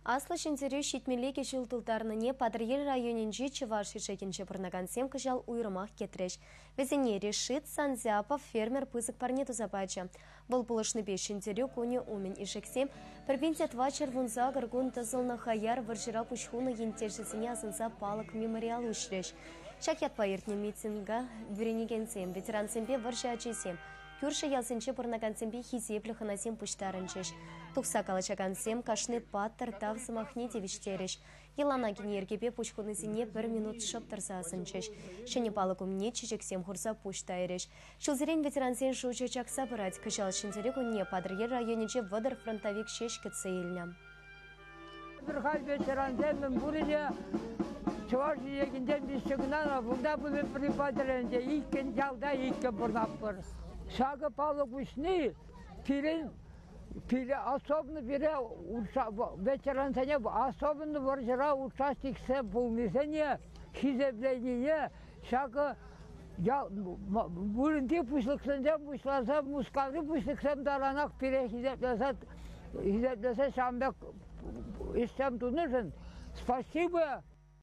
Аслы шензері шетмелеге жылтылдарныне Падырел районенже Чываши шекенче пырнагансем кыжал уйрымақ кетіреш. Везене решит Санзяпов фермер пызык парнету забача. Бұл бұлышны бе шензері көне умен ишексем, провинция твачер вунза гаргун тазылна хаяр варжыра пушхуна ентешісіне азынса палық мемориал ушреш. Шакят паиртне митинга вренегенсем, ветерансембе варжа ачесем. Күрші ялсенче пырнагансембе хизеплі ханасем пуштарынчеш. Тухса калачагансем кашны паттыр тавзымахне девиштереш. Елана генергебе пучкунызине 1 минут шыптырса асынчеш. Шыне палық умне чечексем хурса пуштайреш. Шылзерен ветерансен шуча чакса бырать. Кышал шынзерек унне Падырел районече вадыр фронтовик шешкітсі елня. Бірхай ветерансен бұрыне Чуваш егінден бішігінан бұлда бұлы припадырынде иккен жалда иккен бұрнап бұр. Шағы палық үшні пирен особенно бере ветерансене особенно варжыра участниксе полнесене хизепление шага бурынти пушлыксенде пушласа мускавры пушлыксем даранак пире хизеплесе шамбек истем тунышын. Спасибо.